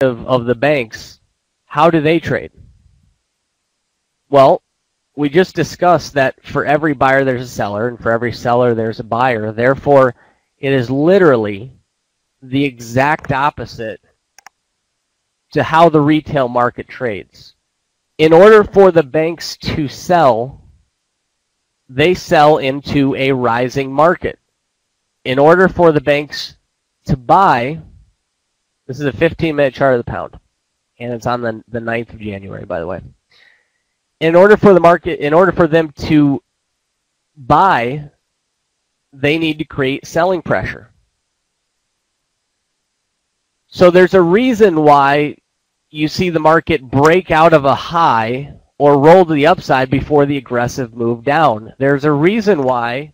of the banks, how do they trade? Well, we just discussed that for every buyer there's a seller, and for every seller there's a buyer. Therefore, it is literally the exact opposite to how the retail market trades. In order for the banks to sell, they sell into a rising market. In order for the banks to buy, this is a 15-minute chart of the pound, and it's on the 9th of January, by the way. In order for them to buy, they need to create selling pressure. So there's a reason why you see the market break out of a high or roll to the upside before the aggressive move down. There's a reason why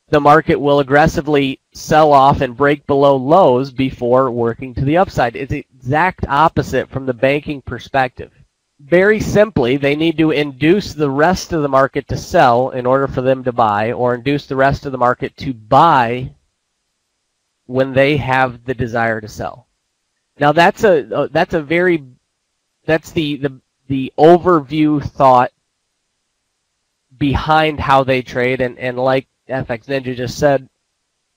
the market will aggressively sell off and break below lows before working to the upside. It's the exact opposite from the banking perspective. Very simply, they need to induce the rest of the market to sell in order for them to buy, or induce the rest of the market to buy when they have the desire to sell. Now that's the overview thought behind how they trade, and like FX Ninja just said,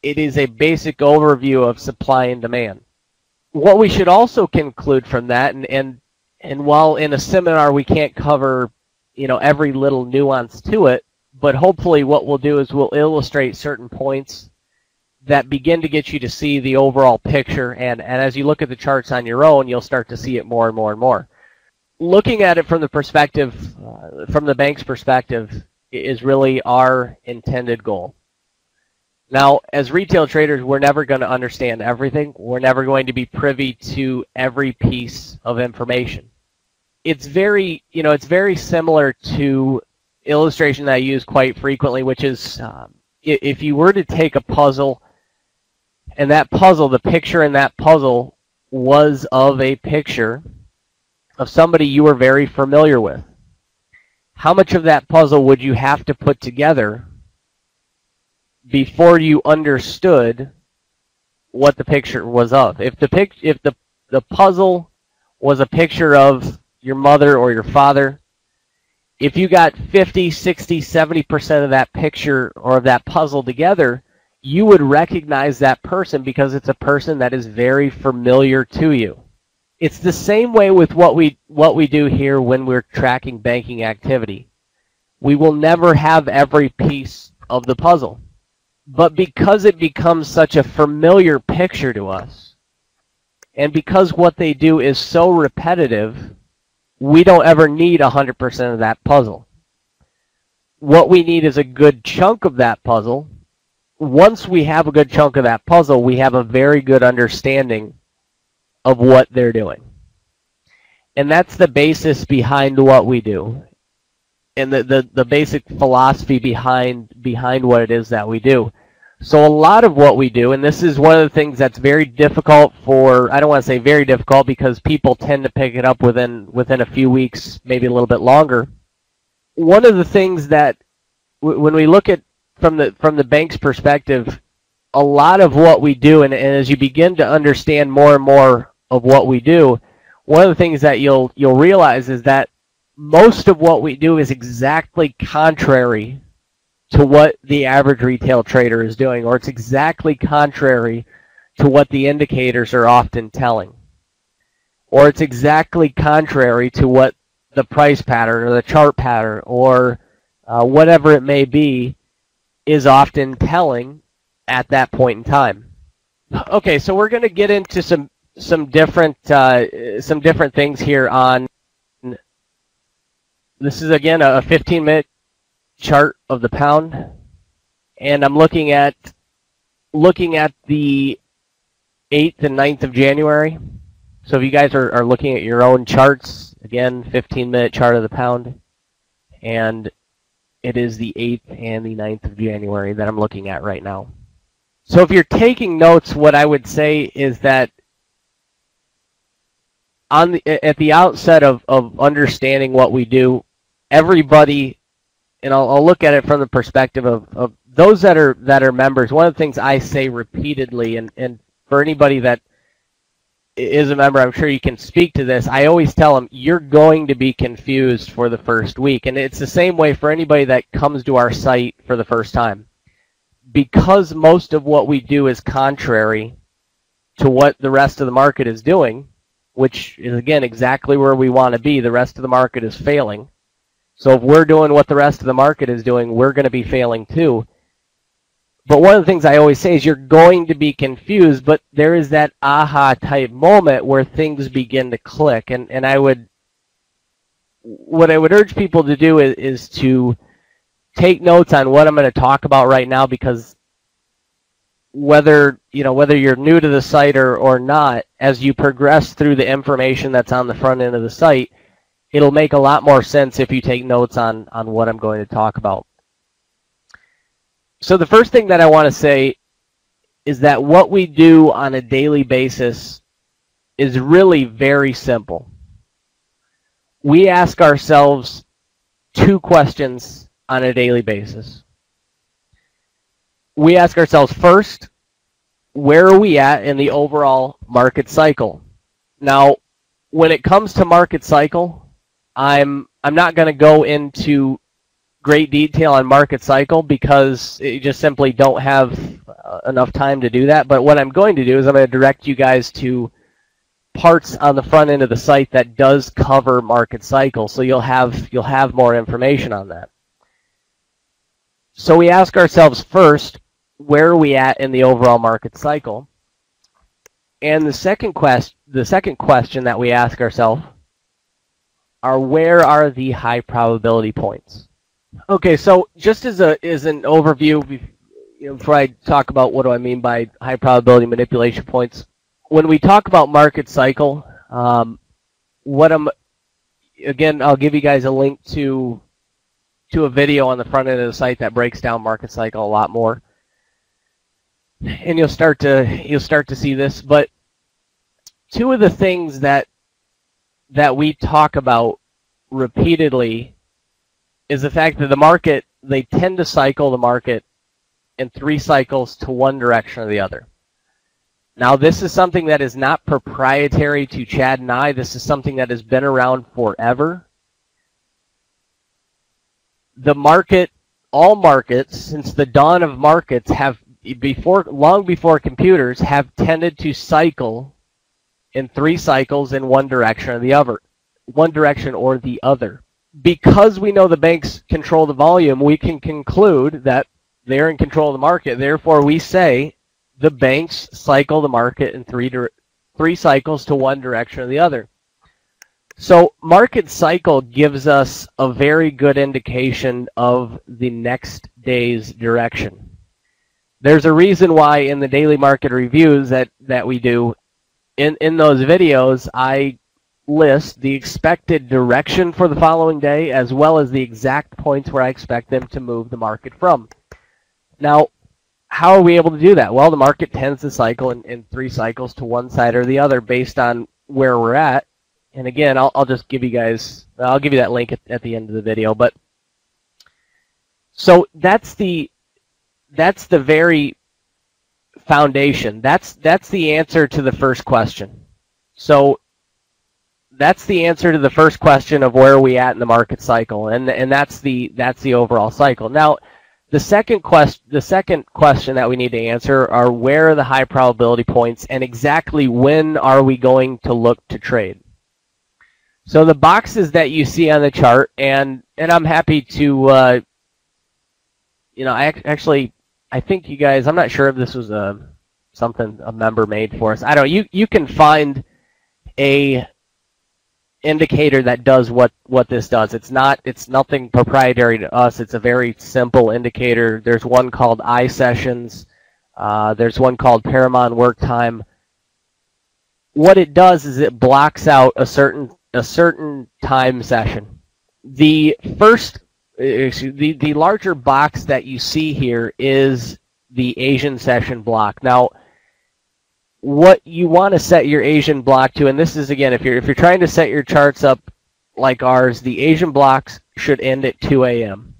it is a basic overview of supply and demand. What we should also conclude from that, and while in a seminar we can't cover, every little nuance to it, but hopefully what we'll do is we'll illustrate certain points that begin to get you to see the overall picture, and as you look at the charts on your own, you'll start to see it more and more and more. Looking at it from the perspective, from the bank's perspective, is really our intended goal. Now, as retail traders, we're never going to understand everything. We're never going to be privy to every piece of information. It's very similar to illustration that I use quite frequently, which is if you were to take a puzzle, and that puzzle, the picture in that puzzle was of a picture of somebody you were very familiar with. How much of that puzzle would you have to put together before you understood what the picture was of? If the puzzle was a picture of your mother or your father, if you got 50, 60, 70% of that picture or of that puzzle together, you would recognize that person because it's a person that is very familiar to you. It's the same way with what we do here when we're tracking banking activity. We will never have every piece of the puzzle. But because it becomes such a familiar picture to us, and because what they do is so repetitive, we don't ever need 100% of that puzzle. What we need is a good chunk of that puzzle. Once we have a good chunk of that puzzle, we have a very good understanding of what they're doing. And that's the basis behind what we do, and the basic philosophy behind what it is that we do. So a lot of what we do, and this is one of the things that's very difficult for, I don't want to say very difficult because people tend to pick it up within a few weeks, maybe a little bit longer. One of the things that when we look at from the bank's perspective, a lot of what we do, and as you begin to understand more and more of what we do, one of the things that you'll realize is that most of what we do is exactly contrary to what the average retail trader is doing, or it's exactly contrary to what the indicators are often telling, or it's exactly contrary to what the price pattern or the chart pattern or whatever it may be is often telling at that point in time. Okay, so we're going to get into some different things here on. This is again a 15-minute chart of the pound, and I'm looking at the 8th and 9th of January. So if you guys are looking at your own charts, again, 15-minute chart of the pound, and it is the 8th and the 9th of January that I'm looking at right now. So if you're taking notes, what I would say is that at the outset of understanding what we do, everybody, and I'll look at it from the perspective of those that are members. One of the things I say repeatedly, and for anybody that is a member, I'm sure you can speak to this. I always tell them, you're going to be confused for the first week. And it's the same way for anybody that comes to our site for the first time. Because most of what we do is contrary to what the rest of the market is doing, which is, again, exactly where we want to be. The rest of the market is failing. So if we're doing what the rest of the market is doing, we're going to be failing too. But one of the things I always say is you're going to be confused, but there is that aha type moment where things begin to click. And what I would urge people to do is to take notes on what I'm going to talk about right now, because whether you're new to the site or not, as you progress through the information that's on the front end of the site, it'll make a lot more sense if you take notes on what I'm going to talk about. So the first thing that I want to say is that what we do on a daily basis is really very simple. We ask ourselves two questions on a daily basis. We ask ourselves, first, where are we at in the overall market cycle? Now, when it comes to market cycle, I'm not going to go into great detail on market cycle because you just simply don't have enough time to do that. But what I'm going to do is I'm going to direct you guys to parts on the front end of the site that does cover market cycle, so you'll have more information on that. So we ask ourselves first, where are we at in the overall market cycle? And the second question that we ask ourselves are, where are the high probability points? Okay, so just as an overview, before I talk about what do I mean by high probability manipulation points, when we talk about market cycle, again, I'll give you guys a link to a video on the front end of the site that breaks down market cycle a lot more, and you'll start to see this. But two of the things that we talk about repeatedly is the fact that the market, they tend to cycle the market in 3 cycles to one direction or the other. Now, this is something that is not proprietary to Chad and I. This is something that has been around forever. The market, all markets, since the dawn of markets, have long before computers, have tended to cycle in 3 cycles in one direction or the other. Because we know the banks control the volume, we can conclude that they're in control of the market. Therefore, we say the banks cycle the market in 3 cycles to one direction or the other. So market cycle gives us a very good indication of the next day's direction. There's a reason why in the daily market reviews that we do, in those videos, I list the expected direction for the following day as well as the exact points where I expect them to move the market from. Now, how are we able to do that? Well, the market tends to cycle in 3 cycles to one side or the other based on where we're at. And again, I'll just give you guys, I'll give you that link at the end of the video. But so that's the very foundation. That's the answer to the first question. So that's the answer to the first question of where are we at in the market cycle, and that's the overall cycle. Now, the second question that we need to answer are, where are the high probability points, and exactly when are we going to look to trade? So the boxes that you see on the chart, and I'm happy to, I think you guys, I'm not sure if this was something a member made for us. I don't know. You can find a indicator that does what this does. It's nothing proprietary to us. It's a very simple indicator. There's one called I sessions. There's one called Paramount work time. What it does is it blocks out a certain time session. The larger box that you see here is the Asian session block. Now, what you want to set your Asian block to, and this is, again, if you're trying to set your charts up like ours, the Asian blocks should end at 2 a.m.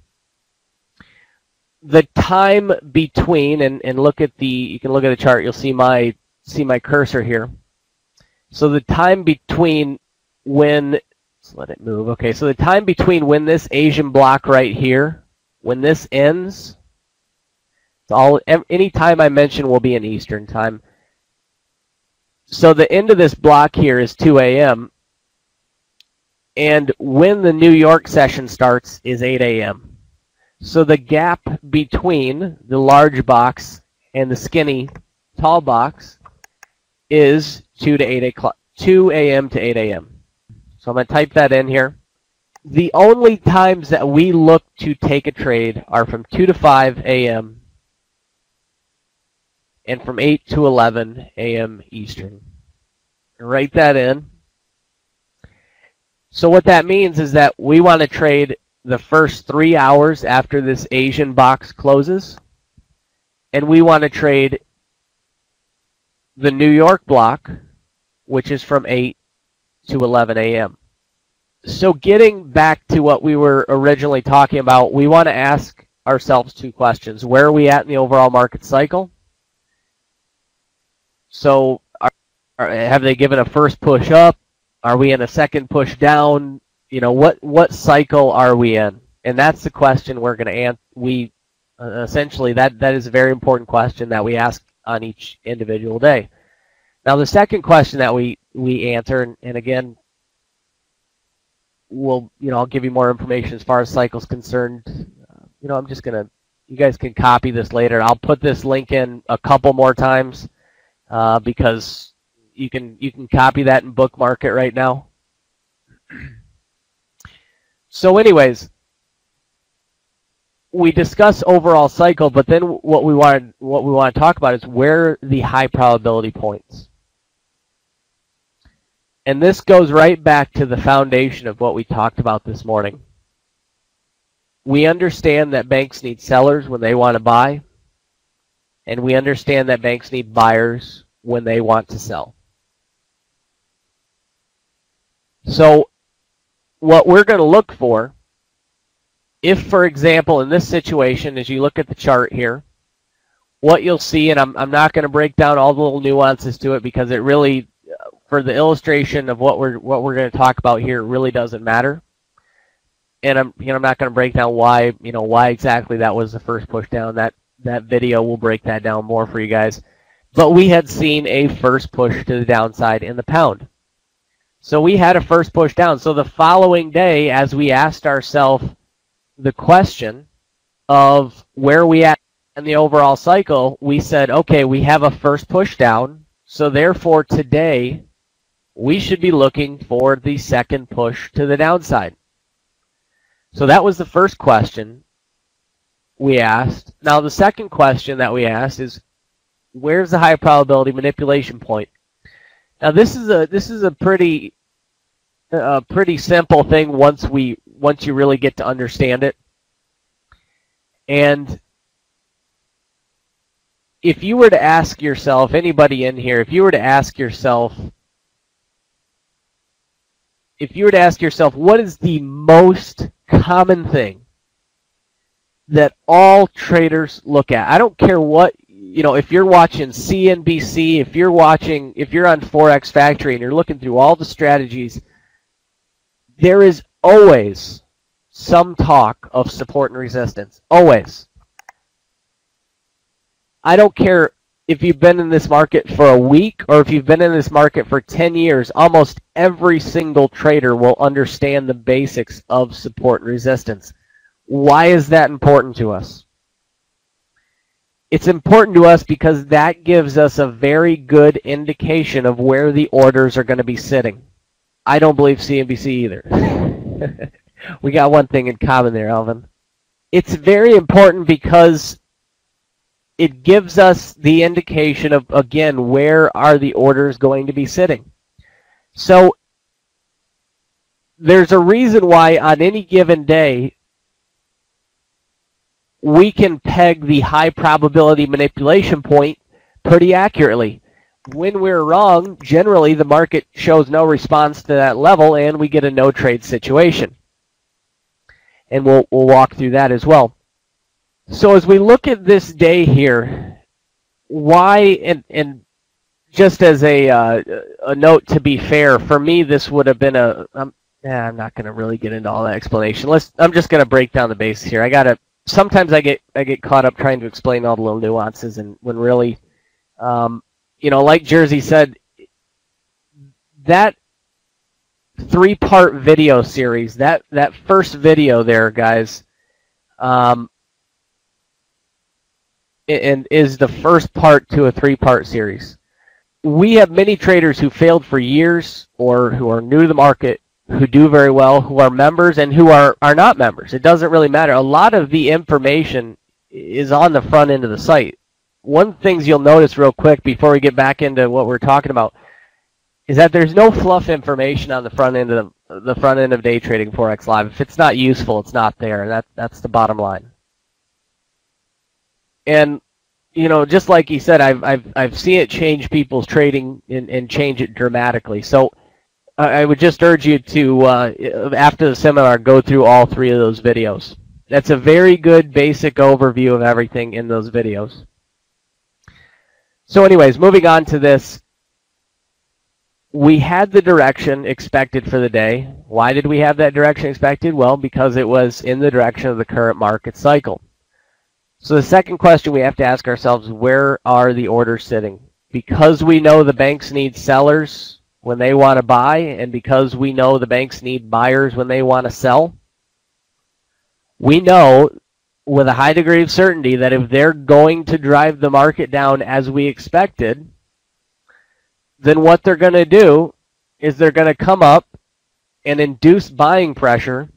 The time between, and look at you can look at the chart, you'll see my cursor here. So the time between when, let's let it move. Okay, so the time between when this Asian block right here, when this ends, it's all, any time I mention will be in Eastern time. So the end of this block here is 2 a.m. And when the New York session starts is 8 a.m. So the gap between the large box and the skinny tall box is 2 a.m. to 8 a.m. So I'm going to type that in here. The only times that we look to take a trade are from 2 to 5 a.m. and from 8 to 11 a.m. Eastern. Write that in. So what that means is that we want to trade the first 3 hours after this Asian box closes, and we want to trade the New York block, which is from 8 to 11 a.m. So getting back to what we were originally talking about, we want to ask ourselves two questions. Where are we at in the overall market cycle? So have they given a first push up? Are we in a second push down? You know, what cycle are we in? And that's the question we're going to answer. Essentially, that is a very important question that we ask on each individual day. Now, the second question that we answer, and again, I'll give you more information as far as cycle's concerned. I'm just going to, you guys can copy this later. I'll put this link in a couple more times because you can copy that and bookmark it right now. So anyways, we discuss overall cycle, but then what we want to talk about is where are the high probability points. And this goes right back to the foundation of what we talked about this morning. We understand that banks need sellers when they want to buy, and we understand that banks need buyers when they want to sell. So what we're going to look for, if, for example, in this situation, as you look at the chart here, what you'll see, and I'm not going to break down all the little nuances to it because it really, for the illustration of what we're going to talk about here, it really doesn't matter. And I'm not going to break down why exactly that was the first push down. That video will break that down more for you guys. But we had seen a first push to the downside in the pound. So we had a first push down. So the following day, as we asked ourselves the question of where are we at in the overall cycle, we said, okay, we have a first push down. So therefore today, we should be looking for the second push to the downside. So that was the first question we asked. Now the second question that we asked is, where's the high probability manipulation point? Now this is a pretty simple thing once you really get to understand it. And if you were to ask yourself, anybody in here, if you were to ask yourself, what is the most common thing that all traders look at? I don't care what, if you're watching CNBC, if you're on Forex Factory and you're looking through all the strategies, there is always some talk of support and resistance. Always. I don't care if you've been in this market for a week or if you've been in this market for 10 years, almost every single trader will understand the basics of support and resistance. Why is that important to us? It's important to us because that gives us a very good indication of where the orders are going to be sitting. I don't believe CNBC either. We got one thing in common there, Alvin. It's very important because it gives us the indication of, again, where are the orders going to be sitting. So there's a reason why on any given day we can peg the high probability manipulation point pretty accurately. When we're wrong, generally the market shows no response to that level and we get a no trade situation. And we'll walk through that as well. So as we look at this day here, why, and just as a note, to be fair, for me, this would have been I'm not going to really get into all that explanation. I'm just going to break down the basics here. Sometimes I get caught up trying to explain all the little nuances, and when really, like Jersey said, that 3-part video series, that first video there, guys, and is the first part to a 3-part series. We have many traders who failed for years, or who are new to the market, who do very well, who are members, and who are not members. It doesn't really matter. A lot of the information is on the front end of the site. One of the things you'll notice real quick before we get back into what we're talking about is that there's no fluff information on the front end of day trading Forex Live. If it's not useful, it's not there. That's the bottom line. And just like he said, I've seen it change people's trading and change it dramatically. So I would just urge you to, after the seminar, go through all 3 of those videos. That's a very good basic overview of everything in those videos. So anyways, moving on to this. We had the direction expected for the day. Why did we have that direction expected? Well, because it was in the direction of the current market cycle. So the second question we have to ask ourselves, where are the orders sitting? Because we know the banks need sellers when they want to buy, and because we know the banks need buyers when they want to sell, we know with a high degree of certainty that if they're going to drive the market down as we expected, then what they're going to do is they're going to come up and induce buying pressure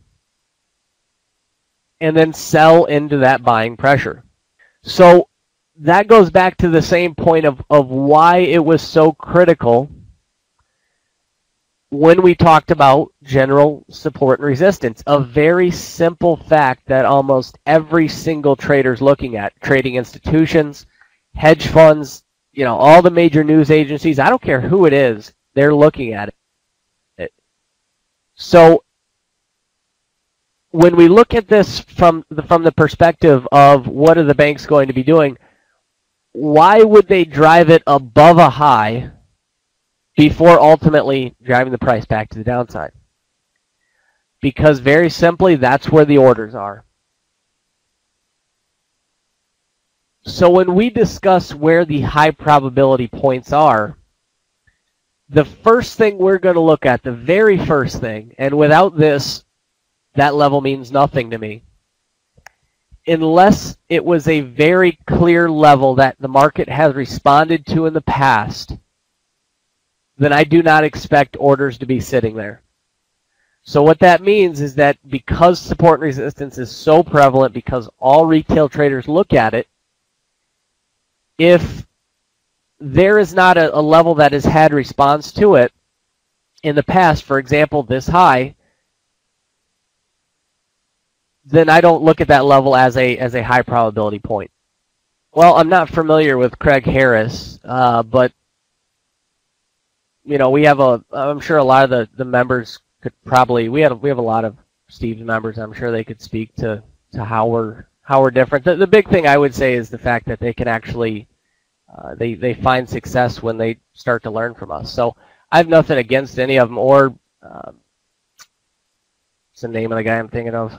and then sell into that buying pressure. So that goes back to the same point of why it was so critical when we talked about general support and resistance. A very simple fact that almost every single trader is looking at. Trading institutions, hedge funds, all the major news agencies, I don't care who it is, they're looking at it. So when we look at this from the perspective of what are the banks going to be doing, why would they drive it above a high before ultimately driving the price back to the downside? Because very simply, that's where the orders are. So when we discuss where the high probability points are, the first thing we're going to look at, the very first thing, and without this, that level means nothing to me, unless it was a very clear level that the market has responded to in the past, then I do not expect orders to be sitting there. So what that means is that because support and resistance is so prevalent, because all retail traders look at it, if there is not a level that has had response to it in the past, for example, this high, then I don't look at that level as a high probability point. Well, I'm not familiar with Craig Harris, but we have I'm sure a lot of the members could probably, we have a lot of Steve's members. I'm sure they could speak to how we're different. The big thing I would say is the fact that they can actually they find success when they start to learn from us. So I have nothing against any of them, or what's the name of the guy I'm thinking of?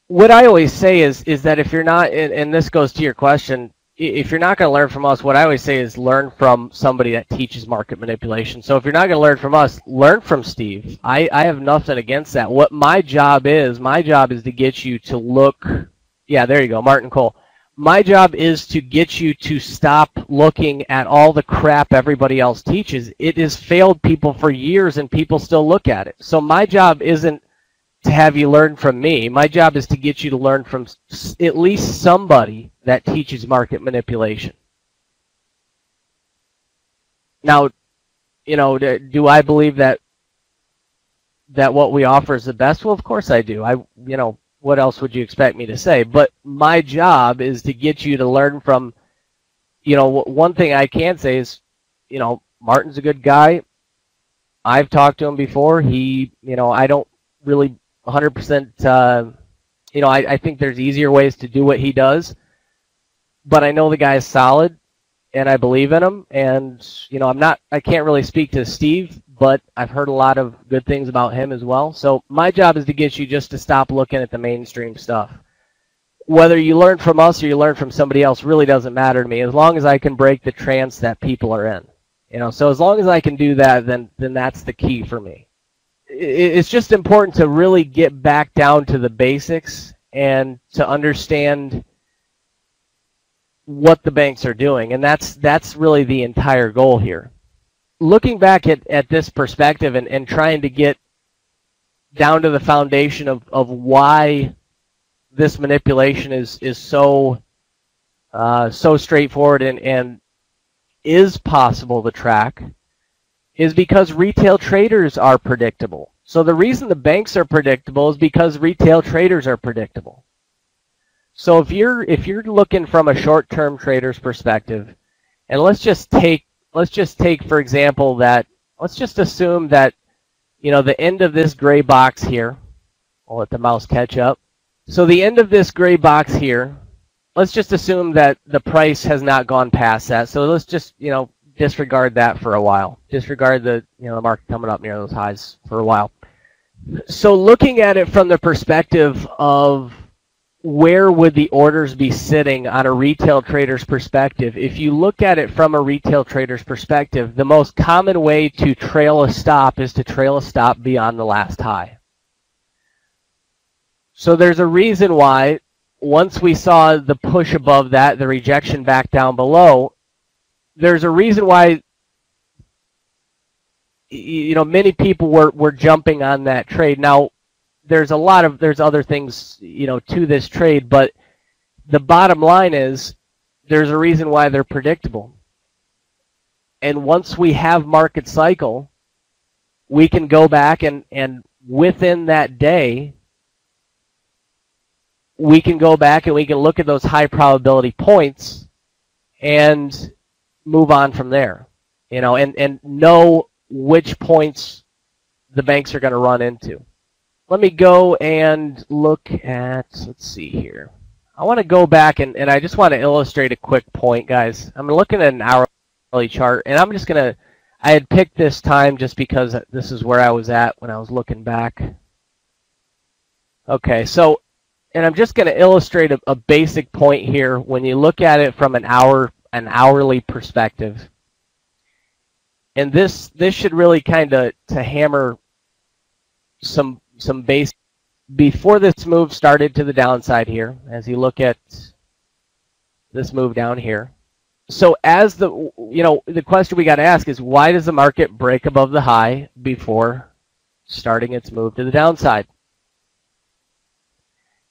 What I always say is that if you're not, and this goes to your question, if you're not going to learn from us, what I always say is learn from somebody that teaches market manipulation. So if you're not going to learn from us, learn from Steve. I have nothing against that. What my job is to get you to look, yeah, there you go, Martin Cole. My job is to get you to stop looking at all the crap everybody else teaches. It has failed people for years and people still look at it. So my job isn't to have you learn from me. My job is to get you to learn from at least somebody that teaches market manipulation. Now, do I believe that what we offer is the best? Well, of course I do. What else would you expect me to say? But my job is to get you to learn from, one thing I can say is, Martin's a good guy. I've talked to him before. I don't really 100%, I think there's easier ways to do what he does, but I know the guy is solid. and I believe in them. And I can't really speak to Steve, but I've heard a lot of good things about him as well. So my job is to get you just to stop looking at the mainstream stuff. Whether you learn from us or you learn from somebody else really doesn't matter to me, as long as I can break the trance that people are in. So as long as I can do that, then that's the key for me. It's just important to really get back down to the basics and to understand what the banks are doing, and that's really the entire goal here. Looking back at this perspective and trying to get down to the foundation of why this manipulation is so straightforward and is possible to track, is because retail traders are predictable. So the reason the banks are predictable is because retail traders are predictable. So if you're looking from a short-term trader's perspective, and let's just take for example let's just assume that the end of this gray box here, I'll let the mouse catch up. So the end of this gray box here, let's just assume that the price has not gone past that. So let's just disregard that for a while. Disregard the the market coming up near those highs for a while. So looking at it from the perspective of where would the orders be sitting on a retail trader's perspective? If you look at it from a retail trader's perspective, the most common way to trail a stop is to trail a stop beyond the last high. So there's a reason why once we saw the push above that, the rejection back down below, there's a reason why many people were jumping on that trade. Now, there's other things to this trade, but the bottom line is there's a reason why they're predictable. And once we have market cycle, we can go back and within that day, we can go back and we can look at those high probability points and move on from there, and know which points the banks are going to run into. Let me go and look at, let's see here. I want to go back and I just want to illustrate a quick point, guys. I'm looking at an hourly chart, and I'm just going to, I had picked this time just because this is where I was at when I was looking back. Okay, so, and I'm just going to illustrate a basic point here. When you look at it from an hourly perspective, and this should really kind of to hammer some base before this move started to the downside here, as you look at this move down here. So as the question we got to ask is, why does the market break above the high before starting its move to the downside?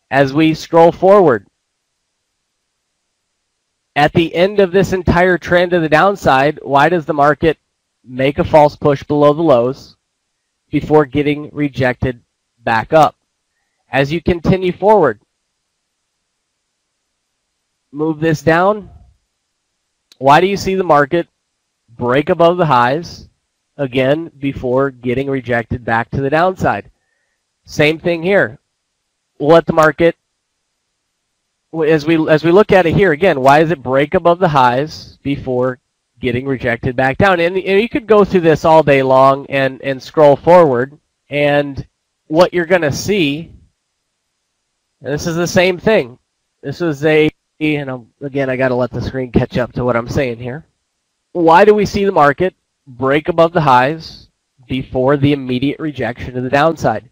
As we scroll forward, at the end of this entire trend to the downside, why does the market make a false push below the lows before getting rejected back up? As you continue forward, move this down. Why do you see the market break above the highs again before getting rejected back to the downside? Same thing here. We'll let the market, as we look at it here again, why does it break above the highs before getting rejected back down? And you could go through this all day long and scroll forward, and what you're going to see, and this is the same thing. This is again, I got to let the screen catch up to what I'm saying here. Why do we see the market break above the highs before the immediate rejection to the downside?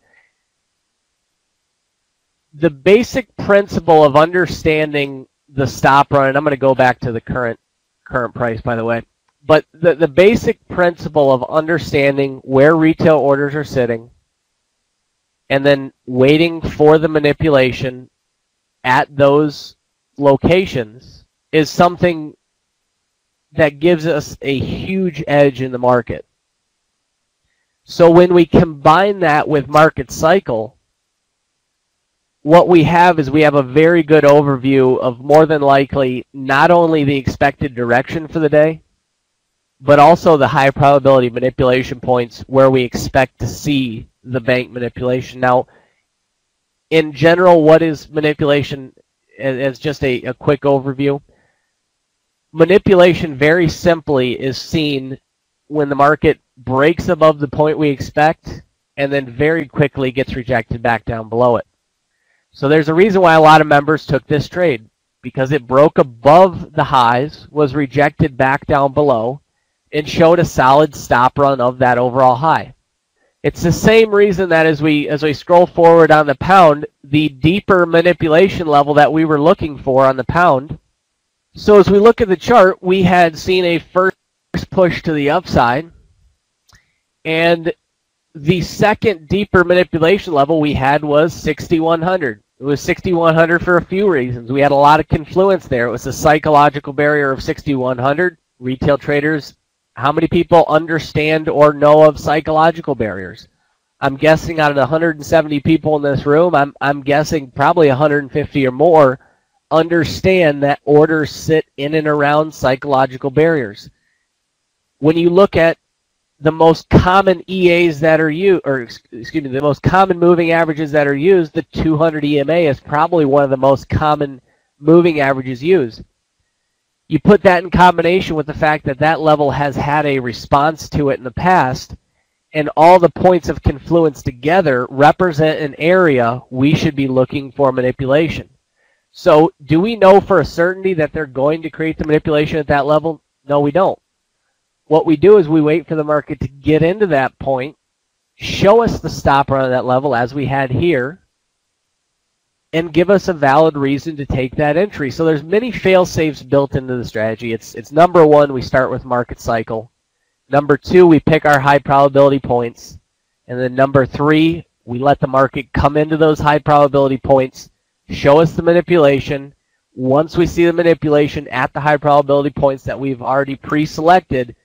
The basic principle of understanding the stop run, and I'm going to go back to the current price, by the way, but the basic principle of understanding where retail orders are sitting and then waiting for the manipulation at those locations is something that gives us a huge edge in the market. So when we combine that with market cycle, what we have is we have a very good overview of more than likely not only the expected direction for the day, but also the high probability manipulation points where we expect to see the bank manipulation. Now, in general, what is manipulation? As just a quick overview, manipulation very simply is seen when the market breaks above the point we expect and then very quickly gets rejected back down below it. So there's a reason why a lot of members took this trade, because it broke above the highs, was rejected back down below, and showed a solid stop run of that overall high. It's the same reason that as we scroll forward on the pound, the deeper manipulation level that we were looking for on the pound. So as we look at the chart, we had seen a first push to the upside, and the second deeper manipulation level we had was 6,100. It was 6,100 for a few reasons. We had a lot of confluence there. It was a psychological barrier of 6,100. Retail traders, how many people understand or know of psychological barriers? I'm guessing out of the 170 people in this room, I'm guessing probably 150 or more understand that orders sit in and around psychological barriers. When you look at the most common EAs that are used, or excuse me, the most common moving averages that are used, the 200 EMA is probably one of the most common moving averages used. You put that in combination with the fact that that level has had a response to it in the past, and all the points of confluence together represent an area we should be looking for manipulation. So do we know for a certainty that they're going to create the manipulation at that level? No, we don't. What we do is we wait for the market to get into that point, show us the stop run at that level as we had here, and give us a valid reason to take that entry. So there's many fail-safes built into the strategy. It's number one, we start with market cycle. Number two, we pick our high probability points. And then number three, we let the market come into those high probability points, show us the manipulation. Once we see the manipulation at the high probability points that we've already pre-selected,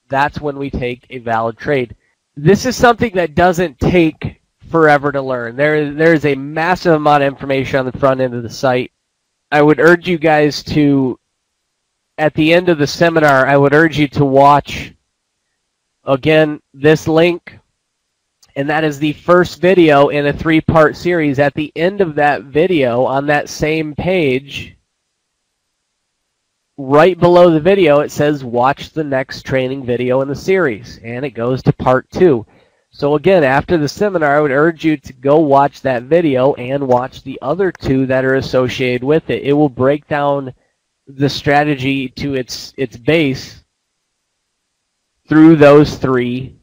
that's when we take a valid trade. This is something that doesn't take forever to learn. There is a massive amount of information on the front end of the site. I would urge you guys to, at the end of the seminar, I would urge you to watch, again, this link, and that is the first video in a 3-part series. At the end of that video, on that same page, right below the video, it says watch the next training video in the series, and it goes to part 2. So again, after the seminar, I would urge you to go watch that video and watch the other 2 that are associated with it. It will break down the strategy to its base through those 3,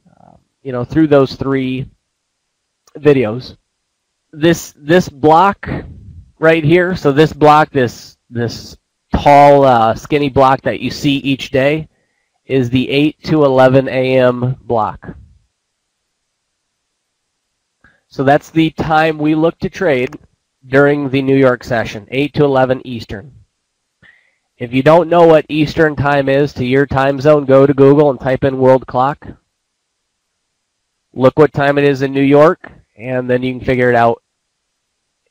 through those 3 videos. This block right here, so this block, this tall, skinny block that you see each day is the 8 to 11 a.m. block. So that's the time we look to trade during the New York session, 8 to 11 Eastern. If you don't know what Eastern time is to your time zone, go to Google and type in world clock. Look what time it is in New York, and then you can figure it out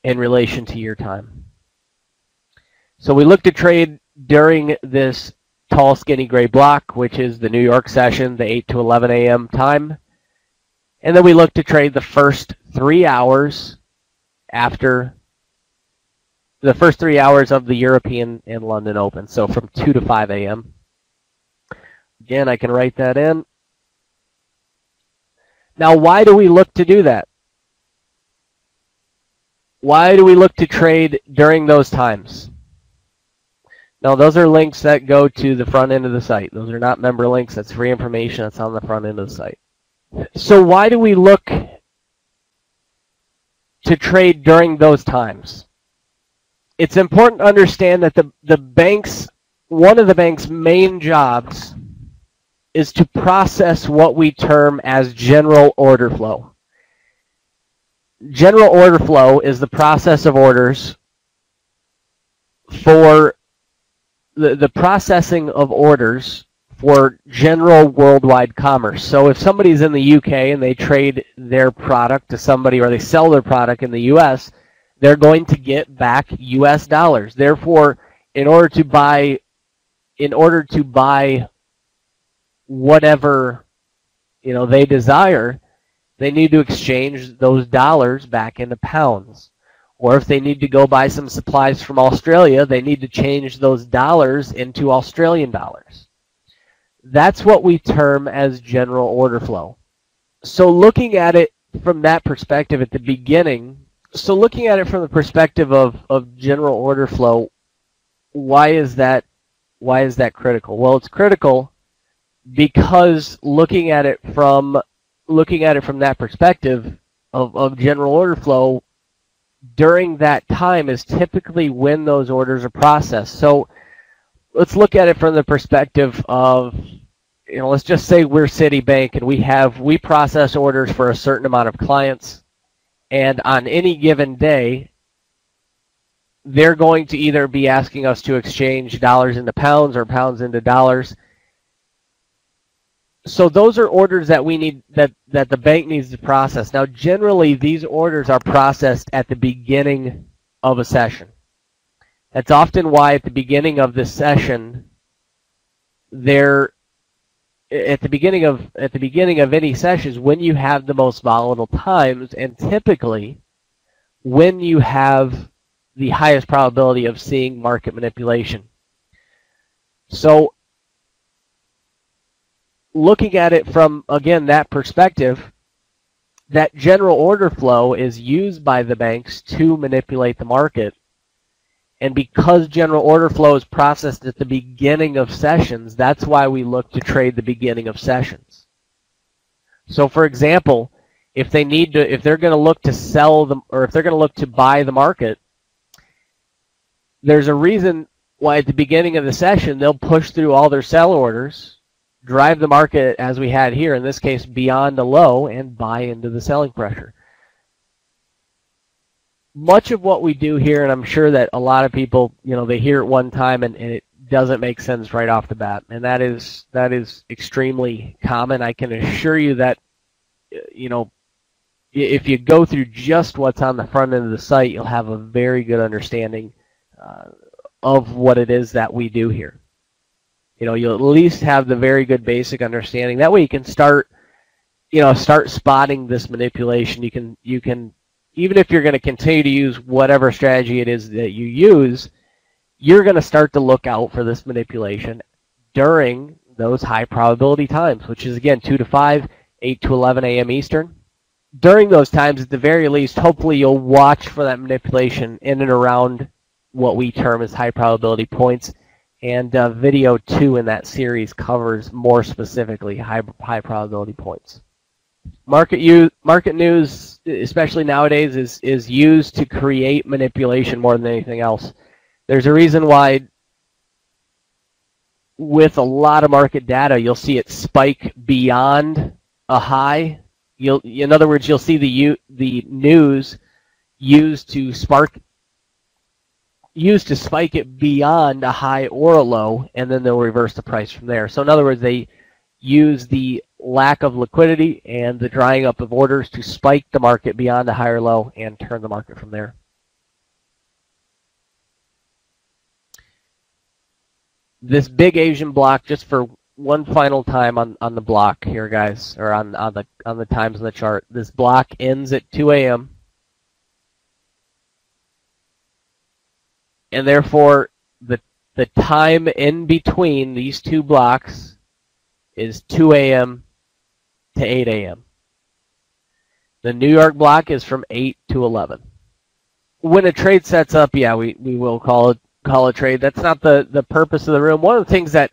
in relation to your time. So we look to trade during this tall, skinny gray block, which is the New York session, the 8 to 11 a.m. time. And then we look to trade the first 3 hours after the first 3 hours of the European and London Open, so from 2 to 5 a.m. Again, I can write that in. Now, why do we look to do that? Why do we look to trade during those times? Now, those are links that go to the front end of the site. Those are not member links. That's free information that's on the front end of the site. So why do we look to trade during those times? It's important to understand that one of the bank's main jobs is to process what we term as general order flow. General order flow is the process of orders for the processing of orders for general worldwide commerce. So if somebody's in the UK and they trade their product to somebody, or they sell their product in the US, they're going to get back US dollars. Therefore, in order to buy whatever they desire, they need to exchange those dollars back into pounds. Or if they need to go buy some supplies from Australia, they need to change those dollars into Australian dollars. That's what we term as general order flow. So looking at it from that perspective at the beginning, so looking at it from the perspective of general order flow, why is that critical? Well, it's critical because looking at it from that perspective of general order flow, during that time is typically when those orders are processed. So let's look at it from the perspective of, let's just say we're Citibank and we process orders for a certain amount of clients, and on any given day, they're going to either be asking us to exchange dollars into pounds or pounds into dollars. So those are orders that we need, that the bank needs to process. Now, generally, these orders are processed at the beginning of a session. That's often why at the beginning of the session, at the beginning of any sessions, when you have the most volatile times, and typically when you have the highest probability of seeing market manipulation. So looking at it from, again, that perspective, that general order flow is used by the banks to manipulate the market. And because general order flow is processed at the beginning of sessions, that's why we look to trade the beginning of sessions. So for example, if they're going to look to sell them, or if they're going to look to buy the market, there's a reason why at the beginning of the session they'll push through all their sell orders, drive the market, as we had here, in this case, beyond a low, and buy into the selling pressure. Much of what we do here, and I'm sure that a lot of people, they hear it one time and it doesn't make sense right off the bat, and that is extremely common. I can assure you that, if you go through just what's on the front end of the site, you'll have a very good understanding of what it is that we do here. You'll at least have the very good basic understanding. That way you can start spotting this manipulation. You can, even if you're going to continue to use whatever strategy it is that you use, you're going to start to look out for this manipulation during those high probability times, which is, again, 2 to 5, 8 to 11 a.m. Eastern. During those times, at the very least, hopefully you'll watch for that manipulation in and around what we term as high probability points. And video 2 in that series covers more specifically high probability points. Market news, especially nowadays, is used to create manipulation more than anything else. There's a reason why with a lot of market data, you'll see it spike beyond a high. In other words, you'll see the news used to spike it beyond a high or a low, and then they'll reverse the price from there. So in other words, they use the lack of liquidity and the drying up of orders to spike the market beyond a higher low and turn the market from there. This big Asian block, just for one final time on the block here, guys, or on the times on the chart. This block ends at 2 a.m. and therefore the time in between these two blocks is 2 a.m. to 8 a.m. The New York block is from 8 to 11. When a trade sets up, yeah, we will call a trade. That's not the purpose of the room. One of the things that,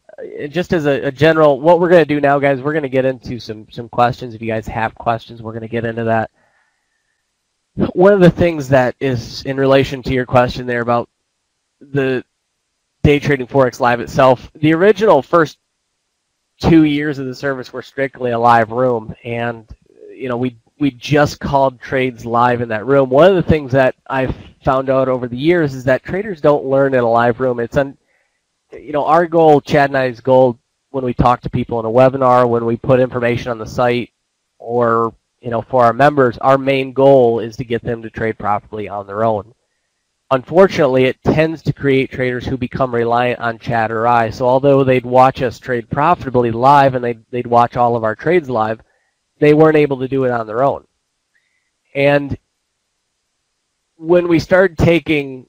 just as a general, what we're going to do now, guys, we're going to get into some questions. If you guys have questions, we're going to get into that. One of the things that is in relation to your question there about the Day Trading Forex Live itself, the original first 2 years of the service were strictly a live room, and we just called trades live in that room. One of the things that I've found out over the years is that traders don't learn in a live room. It's our goal, Chad and I's goal, when we talk to people in a webinar, when we put information on the site, or for our members, our main goal is to get them to trade profitably on their own. Unfortunately, it tends to create traders who become reliant on Chad or I. So although they'd watch us trade profitably live and they'd watch all of our trades live, they weren't able to do it on their own. And when we started giving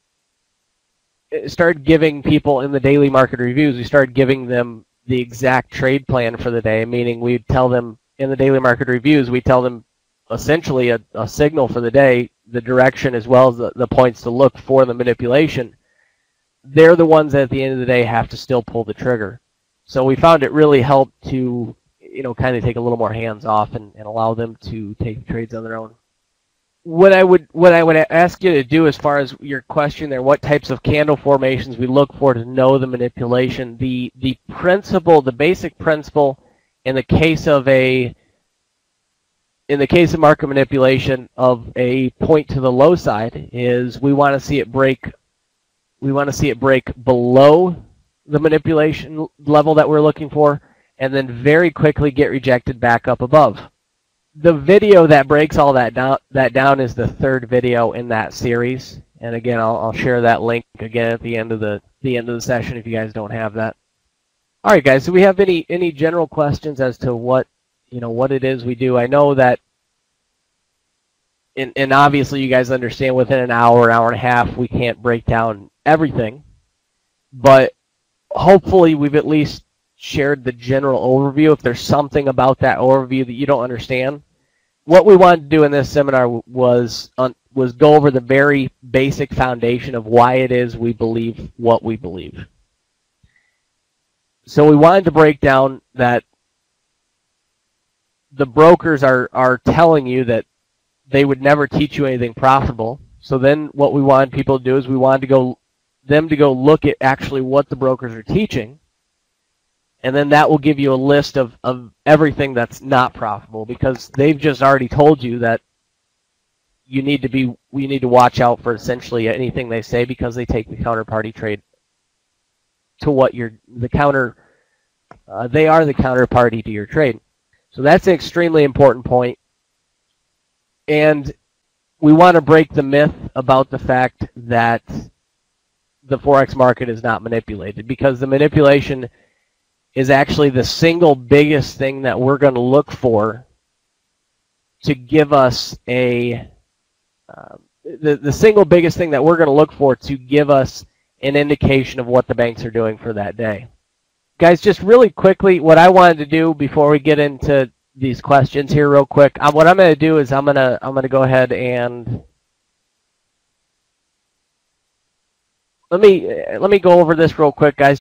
people in the daily market reviews, we started giving them the exact trade plan for the day, meaning we'd tell them in the daily market reviews, we tell them essentially a signal for the day, the direction as well as the points to look for the manipulation. They're the ones that at the end of the day have to still pull the trigger. So we found it really helped to, kind of take a little more hands off and allow them to take trades on their own. What I would ask you to do, as far as your question there, what types of candle formations we look for to know the manipulation, the principle, the basic principle in the case of market manipulation of a point to the low side is we want to see it break below the manipulation level that we're looking for, and then very quickly get rejected back up above. The video that breaks all that down is the third video in that series, and again, I'll share that link again at the end of the session if you guys don't have that. All right, guys. Do we have any general questions as to what it is we do? I know that, and obviously you guys understand within an hour and a half we can't break down everything, but hopefully we've at least shared the general overview. If there's something about that overview that you don't understand, what we wanted to do in this seminar was go over the very basic foundation of why it is we believe what we believe. So we wanted to break down that the brokers are telling you that they would never teach you anything profitable. So then what we wanted people to do is we wanted them to go look at actually what the brokers are teaching. And then that will give you a list of everything that's not profitable, because they've just already told you that we need to watch out for essentially anything they say, because they take the counterparty trade to what they are the counterparty to your trade. So that's an extremely important point. And we want to break the myth about the fact that the Forex market is not manipulated, because the manipulation is actually the single biggest thing that we're going to look for to give us the single biggest thing that we're going to look for to give us an indication of what the banks are doing for that day. Guys, just really quickly, what I wanted to do before we get into these questions here real quick, what I'm going to do is I'm going to go ahead and let me go over this real quick, guys.